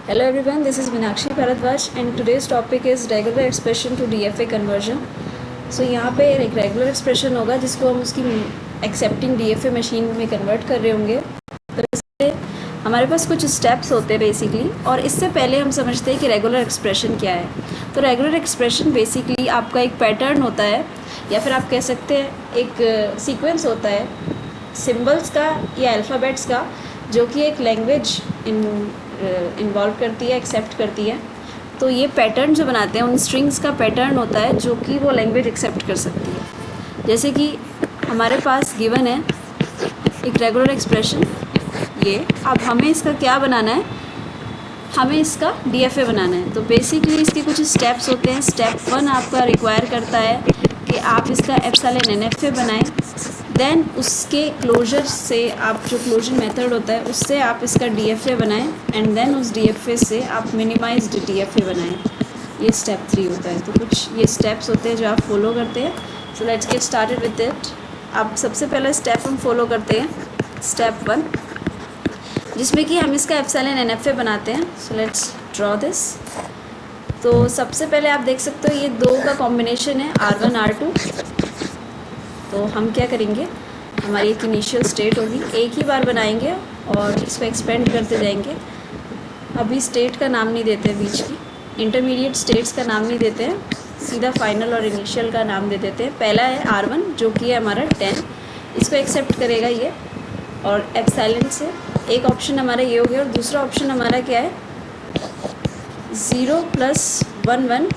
Hello everyone, this is Meenakshi Bharadwaj and today's topic is regular expression to DFA conversion. So यहाँ पे एक regular expression होगा जिसको हम उसकी एक्सेप्टिंग DFA मशीन में कन्वर्ट कर रहे होंगे। तो इससे हमारे पास कुछ स्टेप्स होते हैं बेसिकली, और इससे पहले हम समझते हैं कि रेगुलर एक्सप्रेशन क्या है। तो रेगुलर एक्सप्रेशन बेसिकली आपका एक पैटर्न होता है, या फिर आप कह सकते हैं एक सीक्वेंस होता है सिम्बल्स का या अल्फ़ाबेट्स का, जो कि एक लैंग्वेज इन्वॉल्व करती है, एक्सेप्ट करती है। तो ये पैटर्न जो बनाते हैं उन स्ट्रिंग्स का पैटर्न होता है जो कि वो लैंग्वेज एक्सेप्ट कर सकती है। जैसे कि हमारे पास गिवन है एक रेगुलर एक्सप्रेशन ये। अब हमें इसका क्या बनाना है, हमें इसका DFA बनाना है। तो बेसिकली इसके कुछ स्टेप्स होते हैं। स्टेप 1 आपका रिक्वायर करता है कि आप इसका एप्सिलॉन NFA बनाएं। देन उसके क्लोजर से आप जो क्लोजर मेथड होता है उससे आप इसका DFA बनाएं, एंड देन उस DFA से आप मिनिमाइज्ड DFA बनाएं। ये स्टेप 3 होता है। तो कुछ ये स्टेप्स होते हैं जो आप फॉलो करते हैं। So let's get started with it. अब सबसे पहला स्टेप हम फॉलो करते हैं, स्टेप 1, जिसमें कि हम इसका एप्सिलॉन NFA बनाते हैं। So let's draw this. तो सबसे पहले आप देख सकते हो ये दो का कॉम्बिनेशन है R1 R2। तो हम क्या करेंगे, हमारी एक इनिशियल स्टेट होगी, एक ही बार बनाएंगे और इसको एक्सपेंड करते जाएंगे। अभी स्टेट का नाम नहीं देते हैं, बीच की इंटरमीडिएट स्टेट्स का नाम नहीं देते हैं, सीधा फाइनल और इनिशियल का नाम दे देते हैं। पहला है R1 जो कि है हमारा 10, इसको एक्सेप्ट करेगा ये, और एप्सिलॉन से एक ऑप्शन हमारा ये हो गया, और दूसरा ऑप्शन हमारा क्या है 0 + 1 1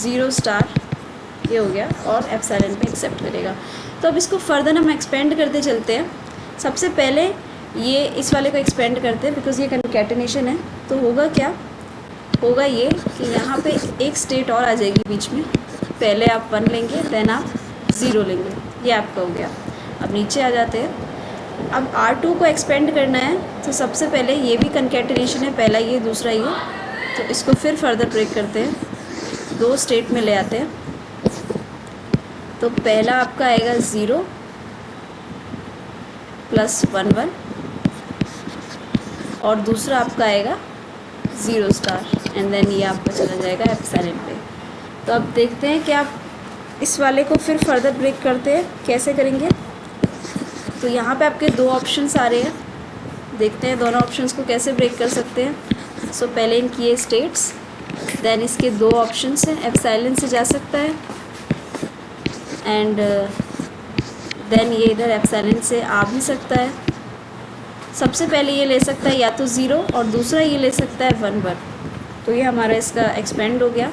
0 स्टार, ये हो गया, और एप्सिलॉन पे एक्सेप्ट करेगा। तो अब इसको फर्दर हम एक्सपेंड करते चलते हैं। सबसे पहले ये इस वाले को एक्सपेंड करते हैं बिकॉज ये कंकैटिनेशन है। तो होगा क्या, होगा ये कि यहाँ पे एक स्टेट और आ जाएगी बीच में। पहले आप 1 लेंगे, देन आप 0 लेंगे, ये आपका हो गया। अब नीचे आ जाते हैं। अब R2 को एक्सपेंड करना है, तो सबसे पहले ये भी कंकैटिनेशन है, पहला ये दूसरा ये। तो इसको फिर फर्दर ब्रेक करते हैं, 2 स्टेट में ले आते हैं। तो पहला आपका आएगा 0 + 1 1, और दूसरा आपका आएगा 0 स्टार, एंड देन ये आपका चला जाएगा एप्सिलॉन पे। तो अब देखते हैं कि आप इस वाले को फिर फर्दर ब्रेक करते हैं, कैसे करेंगे। तो यहाँ पे आपके 2 ऑप्शंस आ रहे हैं, देखते हैं दोनों ऑप्शंस को कैसे ब्रेक कर सकते हैं। सो पहले इनकी ये स्टेट्स, देन इसके 2 ऑप्शंस हैं, एप्सिलॉन से जा सकता है, एंड देन ये इधर एप्सिलॉन से आ भी सकता है। सबसे पहले ये ले सकता है या तो 0, और दूसरा ये ले सकता है 1 1। तो ये हमारा इसका एक्सपेंड हो गया।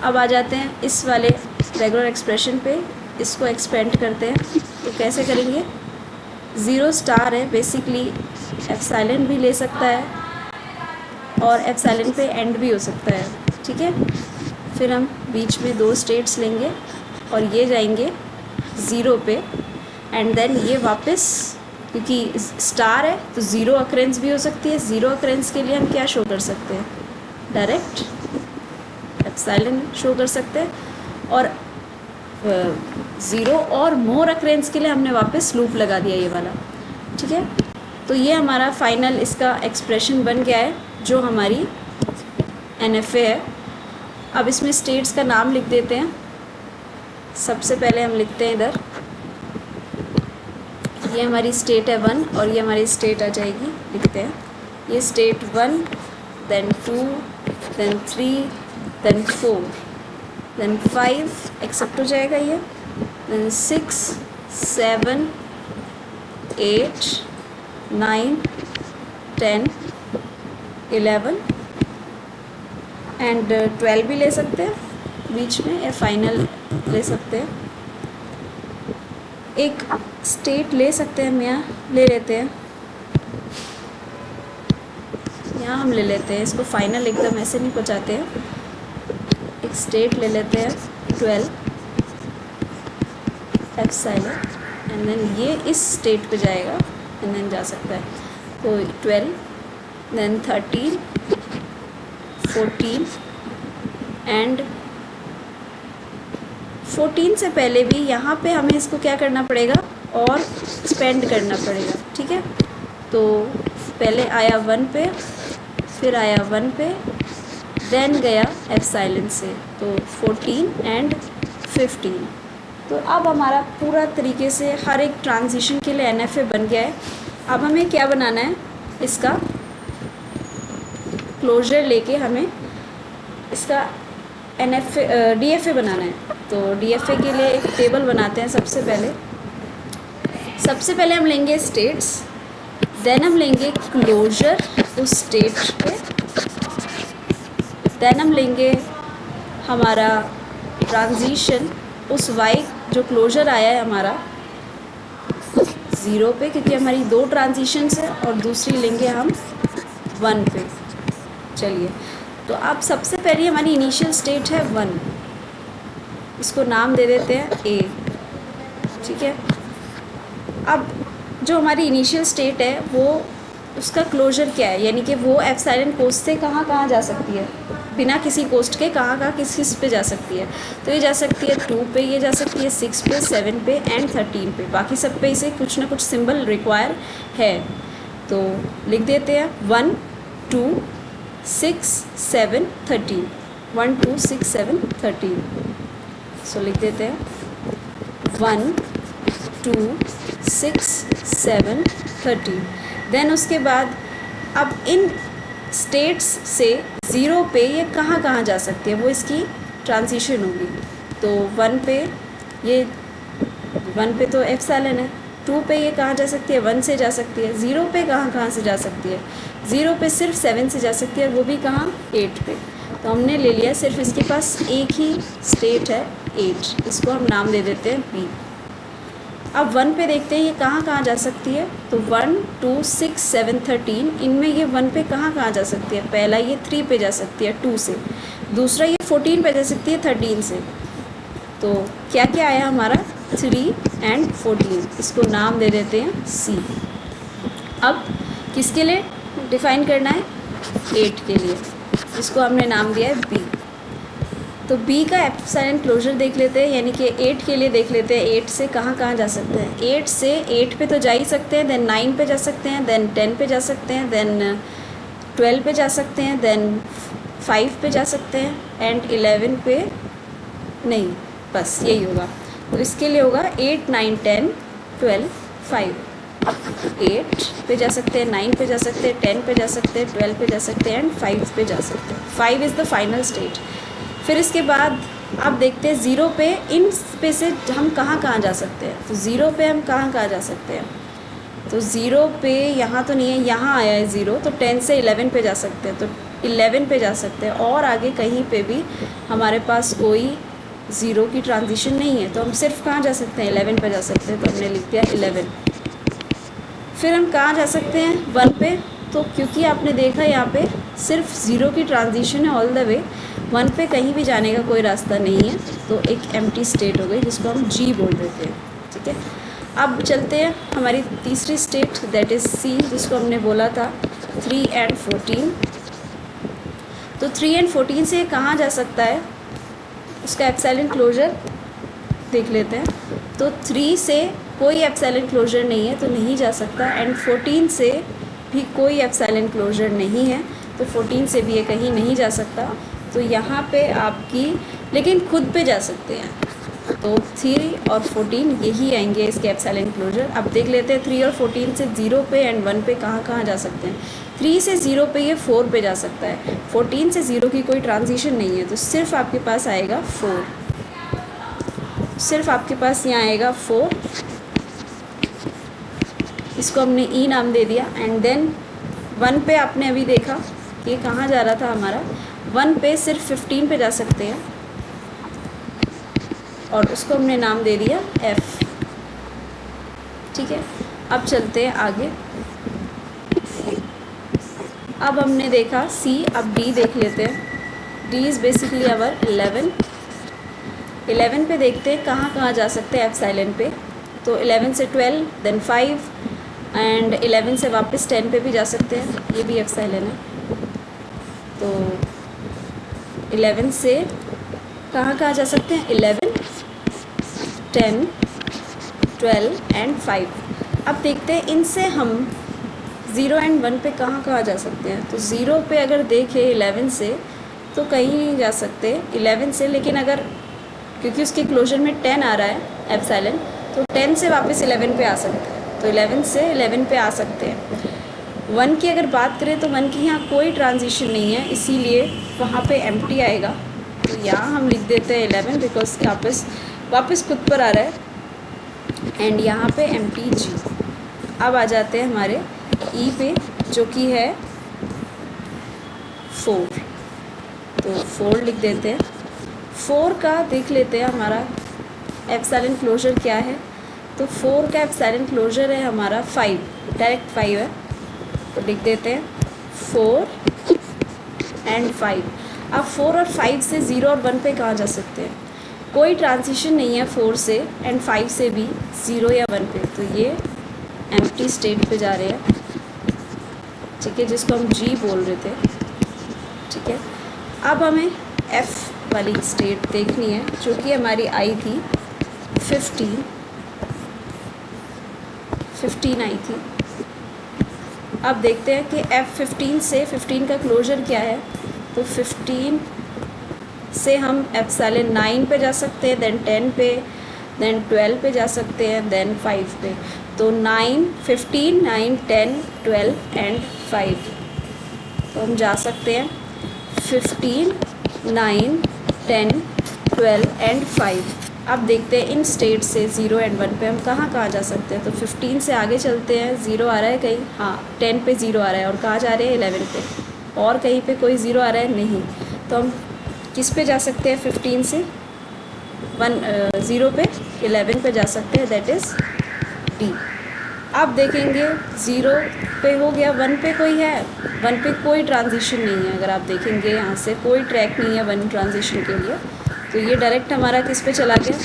अब आ जाते हैं इस वाले रेगुलर एक्सप्रेशन पे, इसको एक्सपेंड करते हैं। तो कैसे करेंगे, 0 स्टार है बेसिकली, एप्सिलॉन भी ले सकता है और एप्सिलॉन पे एंड भी हो सकता है, ठीक है। फिर हम बीच में 2 स्टेट्स लेंगे और ये जाएंगे 0 पे, एंड देन ये वापस, क्योंकि स्टार है तो 0 अकरेंस भी हो सकती है। 0 अकरेंस के लिए हम क्या शो कर सकते हैं, डायरेक्ट एप्सिलॉन शो कर सकते हैं, और 0 और मोर अकरेंस के लिए हमने वापस लूप लगा दिया ये वाला, ठीक है। तो ये हमारा फाइनल इसका एक्सप्रेशन बन गया है, जो हमारी NFA है। अब इसमें स्टेट्स का नाम लिख देते हैं। सबसे पहले हम लिखते हैं इधर, ये हमारी स्टेट है 1, और ये हमारी स्टेट आ जाएगी, लिखते हैं ये state 1, then 2, then 3, then 4, then 5 accept हो जाएगा ये, देन 6 7 8 9 10 11 एंड 12 भी ले सकते हैं बीच में, या फाइनल ले सकते हैं। एक स्टेट ले सकते हैं, हम यहाँ ले लेते हैं, यहाँ हम ले लेते हैं इसको, फाइनल एकदम ऐसे नहीं पहुँचाते हैं। एक स्टेट ले लेते हैं 12 एप्सिलॉन, एंड देन ये इस स्टेट पे जाएगा, एंड देन जा सकता है। तो 12, देन 13 14 एंड 14 से पहले भी यहाँ पे हमें इसको क्या करना पड़ेगा, और स्पेंड करना पड़ेगा, ठीक है। तो पहले आया 1 पे, फिर आया 1 पे, देन गया एप्सिलॉन से, तो 14 एंड 15। तो अब हमारा पूरा तरीके से हर एक ट्रांजिशन के लिए NFA बन गया है। अब हमें क्या बनाना है, इसका क्लोजर लेके हमें इसका DFA बनाना है। तो DFA के लिए एक टेबल बनाते हैं। सबसे पहले हम लेंगे स्टेट्स, देन हम लेंगे क्लोजर उस स्टेट पे, देन हम लेंगे हमारा ट्रांजिशन उस y जो क्लोजर आया है हमारा 0 पे, क्योंकि हमारी 2 ट्रांजिशंस है, और दूसरी लेंगे हम 1 पे। चलिए, तो अब सबसे पहले हमारी इनिशियल स्टेट है 1, इसको नाम दे देते हैं A। ठीक है, अब जो हमारी इनिशियल स्टेट है वो उसका क्लोजर क्या है, यानी कि वो एप्सिलॉन कोस्ट से कहाँ कहाँ जा सकती है, बिना किसी कोस्ट के कहाँ किस पे जा सकती है। तो ये जा सकती है 2 पे, ये जा सकती है 6 पे, 7 पे एंड 13 पे। बाकी सब पे इसे कुछ ना कुछ सिंबल रिक्वायर है। तो लिख देते हैं 1 2 6 7 13, 1 2 6 7 13। सो लिख देते हैं 1 2 6 7 13। देन उसके बाद अब इन स्टेट्स से 0 पे ये कहाँ कहाँ जा सकती है, वो इसकी ट्रांजिशन होगी। तो 1 पे ये 1 पे तो एप्सिलॉन है, 2 पे ये कहाँ जा सकती है, 1 से जा सकती है। 0 पे कहाँ से जा सकती है, 0 पे सिर्फ 7 से जा सकती है, वो भी कहाँ, 8 पे। तो हमने ले लिया सिर्फ इसके पास एक ही स्टेट है 8, इसको हम नाम दे देते हैं B। अब 1 पे देखते हैं ये कहाँ जा सकती है। तो 1 2 6 7 13, इनमें ये 1 पे कहाँ जा सकती है। पहला ये 3 पे जा सकती है 2 से, दूसरा ये 14 पे जा सकती है 13 से। तो क्या क्या आया हमारा, 3 एंड 14, इसको नाम दे देते हैं C। अब किसके लिए डिफ़ाइन करना है, 8 के लिए, जिसको हमने नाम दिया है B। तो B का एप्सिलॉन क्लोजर देख लेते हैं, यानी कि 8 के लिए देख लेते हैं 8 से कहाँ जा सकते हैं। 8 से 8 पे तो जा ही सकते हैं, देन 9 पे जा सकते हैं, देन 10 पे जा सकते हैं, देन 12 पे जा सकते हैं, देन 5 पे जा सकते हैं एंड 11 पे नहीं, बस यही होगा। तो इसके लिए होगा 8 9 10 12 5। 8 पे जा सकते हैं, 9 पे जा सकते हैं, 10 पे जा सकते हैं, 12 पे जा सकते हैं एंड 5 पे जा सकते हैं। 5 इज़ द फाइनल स्टेट। फिर इसके बाद आप देखते हैं 0 पे, इन पे से हम कहाँ जा सकते हैं। तो 0 पे हम कहाँ जा सकते हैं, तो 0 पे यहाँ तो नहीं है, यहाँ आया है 0, तो 10 से 11 पे जा सकते हैं, तो 11 पे जा सकते हैं। और आगे कहीं पे भी हमारे पास कोई 0 की ट्रांजिशन नहीं है, तो हम सिर्फ कहाँ जा सकते हैं, 11 पे जा सकते हैं। तो हमने लिख दिया 11। फिर हम कहाँ जा सकते हैं, 1 पे। तो क्योंकि आपने देखा यहाँ पे सिर्फ 0 की ट्रांजिशन है ऑल द वे, 1 पे कहीं भी जाने का कोई रास्ता नहीं है, तो एक एम्प्टी स्टेट हो गई, जिसको हम G बोल देते हैं। ठीक है, अब चलते हैं हमारी तीसरी स्टेट, दैट इज़ C, जिसको हमने बोला था 3 एंड 14। तो 3 एंड 14 से कहाँ जा सकता है, उसका एप्सिलॉन क्लोजर देख लेते हैं। तो 3 से कोई एप्सिलॉन क्लोजर नहीं है, तो नहीं जा सकता, एंड 14 से भी कोई एप्सिलॉन क्लोजर नहीं है, तो 14 से भी ये कहीं नहीं जा सकता। तो यहाँ पे आपकी, लेकिन खुद पे जा सकते हैं, तो 3 और 14 यही आएंगे इसके एप्सिलॉन क्लोजर। अब देख लेते हैं 3 और 14 से 0 पे एंड 1 पे कहाँ जा सकते हैं। 3 से 0 पे ये 4 पे जा सकता है, 14 से 0 की कोई ट्रांजिशन नहीं है, तो सिर्फ आपके पास आएगा 4, सिर्फ आपके पास यहाँ आएगा 4, इसको हमने E नाम दे दिया। एंड देन 1 पे आपने अभी देखा कि कहाँ जा रहा था हमारा, 1 पे सिर्फ 15 पे जा सकते हैं, और उसको हमने नाम दे दिया F। ठीक है, अब चलते हैं आगे। अब हमने देखा C, अब D देख लेते हैं। D is basically our 11। 11 पे देखते हैं कहाँ जा सकते हैं एप्सिलॉन पे। तो 11 से 12, देन 5 एंड 11 से वापस 10 पे भी जा सकते हैं, ये भी एप्सिलॉन है। तो 11 से कहाँ जा सकते हैं, 11 10 12 एंड 5। अब देखते हैं इनसे हम ज़ीरो एंड वन पे कहाँ कहाँ जा सकते हैं? तो ज़ीरो पे अगर देखें 11 से तो कहीं नहीं जा सकते 11 से, लेकिन अगर क्योंकि उसके क्लोजर में 10 आ रहा है एप्सिलॉन, तो 10 से वापस 11 पे आ सकते हैं, तो 11 से 11 पे आ सकते हैं। वन की अगर बात करें तो वन की यहाँ कोई ट्रांजिशन नहीं है, इसीलिए वहाँ पे एम्प्टी आएगा। तो यहाँ हम लिख देते हैं 11 बिकॉज वापस खुद पर आ रहा है, एंड यहाँ पे एम्प्टी जी। अब आ जाते हैं हमारे ई पे, जो कि है 4, तो 4 लिख देते हैं। 4 का देख लेते हैं हमारा एप्सिलॉन क्लोजर क्या है। तो 4 का एप्सिलॉन क्लोजर है हमारा 5, डायरेक्ट 5 है, तो लिख देते हैं 4 एंड 5। अब 4 और 5 से 0 और 1 पे कहाँ जा सकते हैं? कोई ट्रांजिशन नहीं है 4 से एंड 5 से भी 0 या 1 पे, तो ये एम्प्टी स्टेट पे जा रहे हैं, ठीक है, जिसको हम जी बोल रहे थे, ठीक है। अब हमें एफ़ वाली स्टेट देखनी है, जो कि हमारी आई थी 15 आई थी। अब देखते हैं कि F15 से 15 का क्लोजर क्या है। तो 15 से हम एप्सिलॉन 9 पे जा सकते हैं, देन 10 पे, देन 12 पे जा सकते हैं, देन 5 पे। तो 9, 15, 9, 10, 12 एंड 5। तो हम जा सकते हैं 15, 9, 10, 12 एंड 5। अब देखते हैं इन स्टेट से 0 एंड 1 पे हम कहाँ कहाँ जा सकते हैं। तो 15 से आगे चलते हैं, 0 आ रहा है कहीं, हाँ 10 पे 0 आ रहा है, और कहाँ जा रहे हैं 11 पे, और कहीं पे कोई 0 आ रहा है नहीं। तो हम किस पे जा सकते हैं 15 से 0 पे 11 पे जा सकते हैं, दैट इज़ डी। अब देखेंगे 0 पे हो गया, 1 पे कोई है, 1 पे कोई ट्रांजिशन नहीं है। अगर आप देखेंगे यहाँ से कोई ट्रैक नहीं है 1 ट्रांजिशन के लिए, तो ये डायरेक्ट हमारा किस पे चला गया,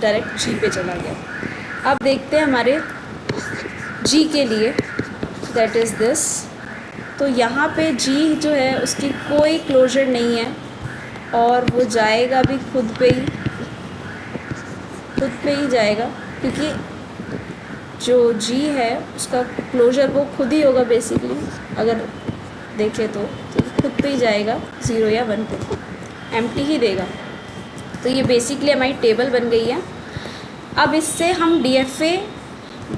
डायरेक्ट जी पे चला गया। अब देखते हैं हमारे जी के लिए, दैट इज़ दिस। तो यहाँ पे जी जो है उसकी कोई क्लोजर नहीं है, और वो जाएगा भी खुद पे ही जाएगा, क्योंकि जो जी है उसका क्लोजर वो खुद ही होगा बेसिकली, अगर देखें तो खुद पे ही जाएगा 0 या 1 पे, एम्प्टी ही देगा। तो ये बेसिकली हमारी टेबल बन गई है। अब इससे हम DFA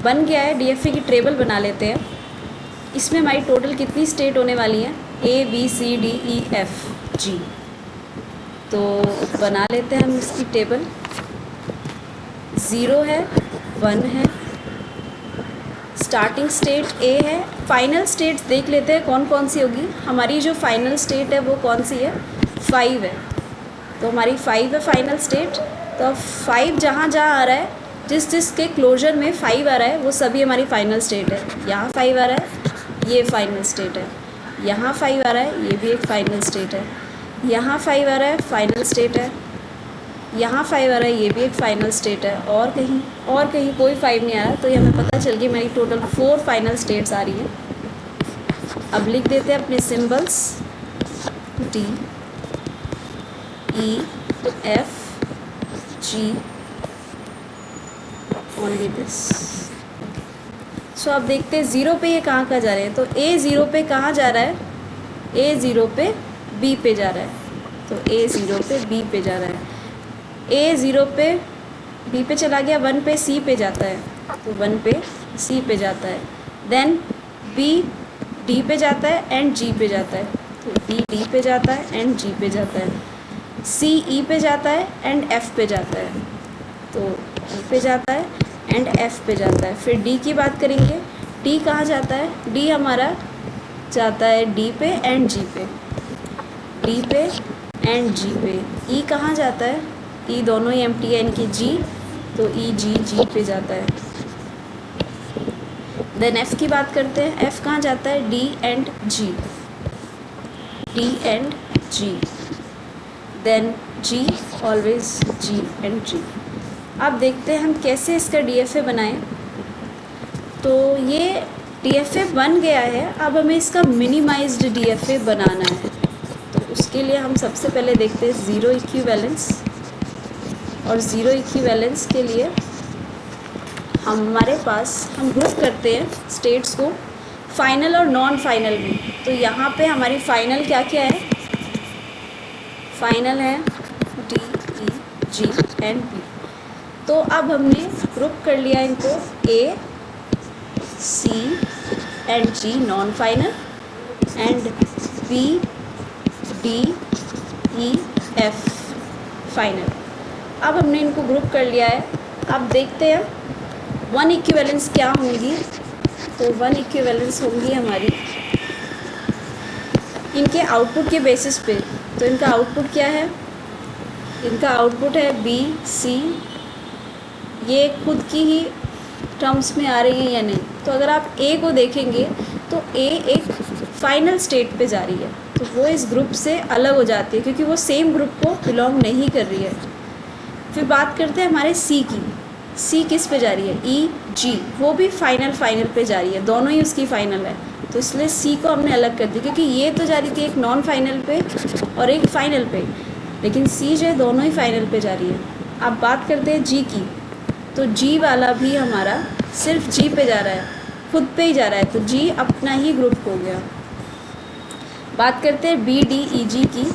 बन गया है, DFA की टेबल बना लेते हैं। इसमें हमारी टोटल कितनी स्टेट होने वाली है, ABCDEFG। तो बना लेते हैं हम इसकी टेबल। 0 है, 1 है, स्टार्टिंग स्टेट A है। फाइनल स्टेट्स देख लेते हैं कौन कौन सी होगी। हमारी जो फाइनल स्टेट है वो कौन सी है, 5 है, तो हमारी 5 है फाइनल स्टेट। तो 5 जहाँ जहाँ आ रहा है, जिस के क्लोजर में 5 आ रहा है वो सभी हमारी फाइनल स्टेट है। यहाँ 5 आ रहा है, ये फाइनल स्टेट है। यहाँ 5 आ रहा है, ये भी एक फाइनल स्टेट है। यहाँ 5 आ रहा है, फाइनल स्टेट है। यहाँ 5 आ रहा है, ये भी एक फाइनल स्टेट है। और कहीं कोई 5 नहीं आ रहा, तो ये हमें पता चल गई मेरी टोटल 4 फाइनल स्टेट्स आ रही हैं। अब लिख देते हैं अपने symbols, D, E, F, G, only this. So अब देखते हैं 0 पे ये कहाँ जा रहे हैं। तो A 0 पे कहाँ जा रहा है, A 0 पे B पे जा रहा है। तो A 0 पे B पे जा रहा है, A 0 पे B पे चला गया, 1 पे C पे जाता है, तो 1 पे C पे जाता है। देन B D पे जाता है एंड G पे जाता है, तो B D पे जाता है एंड G पे जाता है। C E पे जाता है एंड F पे जाता है, तो E पे जाता है एंड F पे जाता है। फिर D की बात करेंगे, D कहाँ जाता है, D हमारा जाता है D पे एंड G पे, D पे एंड G पे। E कहाँ जाता है, E दोनों ही एम्प्टी है इनकी G, तो E G पे जाता है। देन F की बात करते हैं, F कहाँ जाता है, D and G, D and G। Then G always G and G। अब देखते हैं हम कैसे इसका DFA बनाएं। तो ये DFA बन गया है, अब हमें इसका मिनिमाइज्ड DFA बनाना है। तो उसके लिए हम सबसे पहले देखते हैं 0 इक्विवेलेंस, और 0 इक्विवेलेंस के लिए हमारे पास हम ग्रुप करते हैं स्टेट्स को फाइनल और नॉन फाइनल में। तो यहाँ पे हमारी फाइनल क्या क्या है, फाइनल है D E G and B. तो अब हमने ग्रुप कर लिया इनको A C and G non final and B D E F final. अब हमने इनको ग्रुप कर लिया है। अब देखते हैं वन इक्विवेलेंस क्या होंगी। तो वन इक्विवेलेंस होंगी हमारी इनके आउटपुट के बेसिस पे। तो इनका आउटपुट क्या है, इनका आउटपुट है बी सी। ये खुद की ही टर्म्स में आ रही है या नहीं। तो अगर आप ए को देखेंगे तो ए एक फाइनल स्टेट पे जा रही है, तो वो इस ग्रुप से अलग हो जाती है क्योंकि वो सेम ग्रुप को बिलोंग नहीं कर रही है। फिर बात करते हैं हमारे सी की। सी किस पे जा रही है, ई जी, वो भी फाइनल पे जा रही है, दोनों ही उसकी फाइनल है। तो इसलिए सी को हमने अलग कर दिया क्योंकि ये तो जा रही थी एक नॉन फाइनल पे और एक फाइनल पे, लेकिन सी जो है दोनों ही फाइनल पे जा रही है। अब बात करते हैं जी की। तो जी वाला भी हमारा सिर्फ जी पे जा रहा है, खुद पे ही जा रहा है, तो जी अपना ही ग्रुप हो गया। बात करते हैं बी डी ई जी की।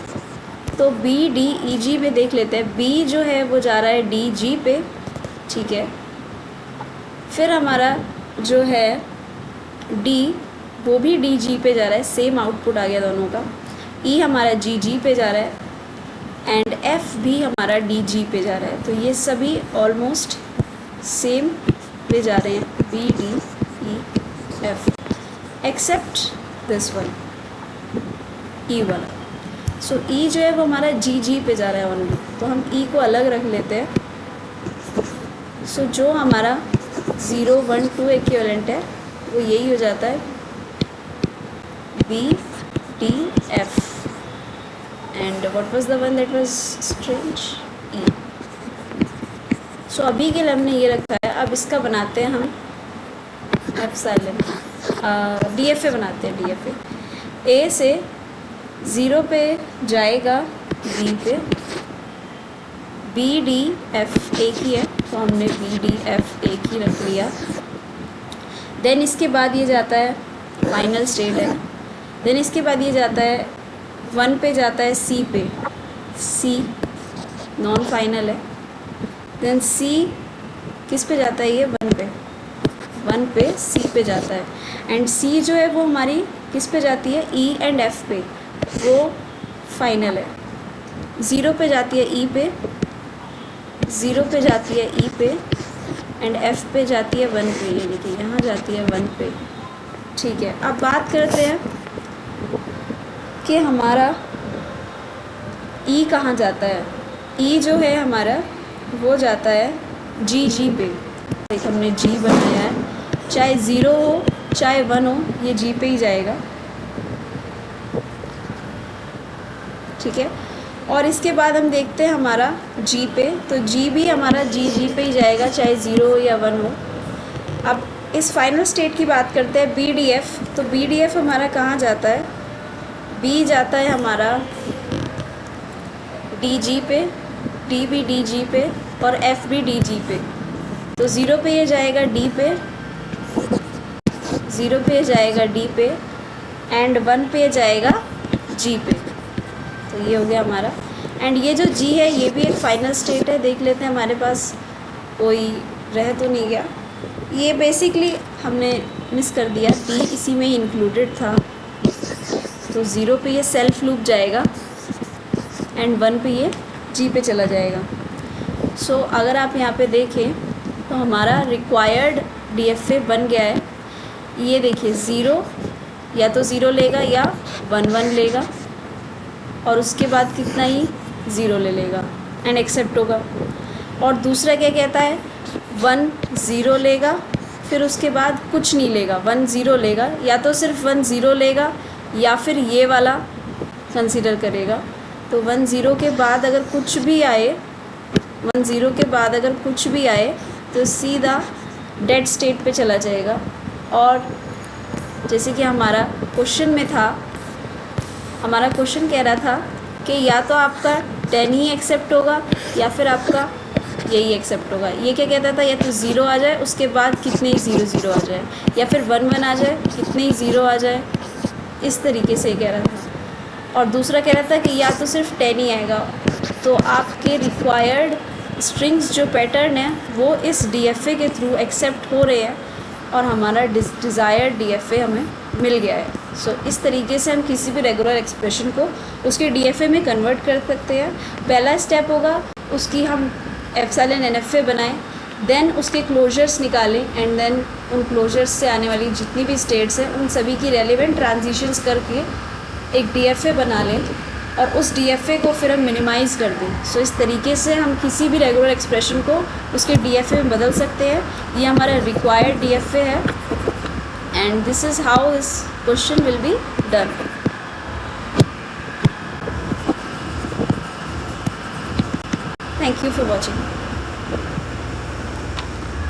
तो बी डी ई जी में देख लेते हैं, बी जो है वो जा रहा है डी जी पे, ठीक है। फिर हमारा जो है डी वो भी डी जी पे जा रहा है, सेम आउटपुट आ गया दोनों का। ई हमारा जी जी पे जा रहा है एंड एफ भी हमारा डी जी पे जा रहा है। तो ये सभी ऑलमोस्ट सेम पे जा रहे हैं, B D E F except this one E वाला। सो ई जो है वो हमारा जी जी पे जा रहा है ओनली, तो हम ई को अलग रख लेते हैं। सो जो हमारा 0 1 2 इक्विवेलेंट है वो यही हो जाता है, B D F and what was the one that was strange, E. So अभी के लिए हमने ये रखा है। अब इसका बनाते हैं हम एप्सिलॉन, डीएफए बनाते हैं। डीएफए ए से 0 पे जाएगा बी पे, बी डी एफ एक ही है तो हमने बी डी एफ एक ही रख लिया। देन इसके बाद ये जाता है फाइनल स्टेट है। देन इसके बाद ये जाता है 1 पे जाता है सी पे, सी नॉन फाइनल है। देन सी किस पे जाता है, ये 1 पे सी पे जाता है एंड सी जो है वो हमारी किस पे जाती है, ई एंड एफ पे, वो फाइनल है। 0 पे जाती है ई पे, 0 पे जाती है ई पे एंड एफ पे जाती है 1 पे, यानी कि यहाँ जाती है 1 पे, ठीक है। अब बात करते हैं कि हमारा ई कहाँ जाता है। ई जो है हमारा वो जाता है जी जी पे। एक हमने जी बनाया है, चाहे 0 हो चाहे 1 हो ये जी पे ही जाएगा, ठीक है। और इसके बाद हम देखते हैं हमारा जी पे। तो जी भी हमारा जी जी पे ही जाएगा चाहे 0 हो या 1 हो। अब इस फाइनल स्टेट की बात करते हैं बी डी एफ। तो बी डी एफ हमारा कहाँ जाता है, बी जाता है हमारा डी जी पे, डी भी डी जी पे और एफ भी डी जी पे। तो 0 पे ये जाएगा डी पे, 0 पे जाएगा डी पे एंड 1 पे जाएगा जी पे। तो ये हो गया हमारा। एंड ये जो जी है ये भी एक फाइनल स्टेट है। देख लेते हैं हमारे पास कोई रह तो नहीं गया। ये बेसिकली हमने मिस कर दिया, डी इसी में ही इंक्लूडेड था। तो 0 पे ये सेल्फ लूप जाएगा एंड 1 पे ये जी पे चला जाएगा। सो अगर आप यहाँ पे देखें तो हमारा रिक्वायर्ड डीएफए बन गया है। ये देखिए 0 या तो 0 लेगा या 1 1 लेगा और उसके बाद कितना ही 0 ले लेगा एंड एक्सेप्ट होगा। और दूसरा क्या कहता है, 1 0 लेगा फिर उसके बाद कुछ नहीं लेगा, 1 0 लेगा, या तो सिर्फ 1 0 लेगा या फिर ये वाला कंसीडर करेगा। तो 1 0 के बाद अगर कुछ भी आए, 1 0 के बाद अगर कुछ भी आए तो सीधा डेड स्टेट पे चला जाएगा। और जैसे कि हमारा क्वेश्चन में था, हमारा क्वेश्चन कह रहा था कि या तो आपका 10 ही एक्सेप्ट होगा या फिर आपका यही एक्सेप्ट होगा। ये क्या कहता था, या तो ज़ीरो आ जाए उसके बाद कितने ही ज़ीरो ज़ीरो आ जाए, या फिर 1 1 आ जाए कितने ही ज़ीरो आ जाए, इस तरीके से कह रहा था। और दूसरा कह रहा था कि या तो सिर्फ 10 ही आएगा। तो आपके रिक्वायर्ड स्ट्रिंग्स जो पैटर्न है वो इस DFA के थ्रू एक्सेप्ट हो रहे हैं और हमारा डिज़ायर्ड DFA हमें मिल गया है। सो इस तरीके से हम किसी भी रेगुलर एक्सप्रेशन को उसके DFA में कन्वर्ट कर सकते हैं। पहला स्टेप होगा उसकी हम एप्सिलॉन NFA बनाएं, देन उसके क्लोजर्स निकालें एंड देन उन क्लोजर्स से आने वाली जितनी भी स्टेट्स हैं उन सभी की रेलिवेंट ट्रांजिशंस करके एक DFA बना लें और उस DFA को फिर हम मिनिमाइज़ कर दें। सो इस तरीके से हम किसी भी रेगुलर एक्सप्रेशन को उसके DFA में बदल सकते हैं। ये हमारा रिक्वायर्ड DFA है and this is how this question will be done. Thank you for watching.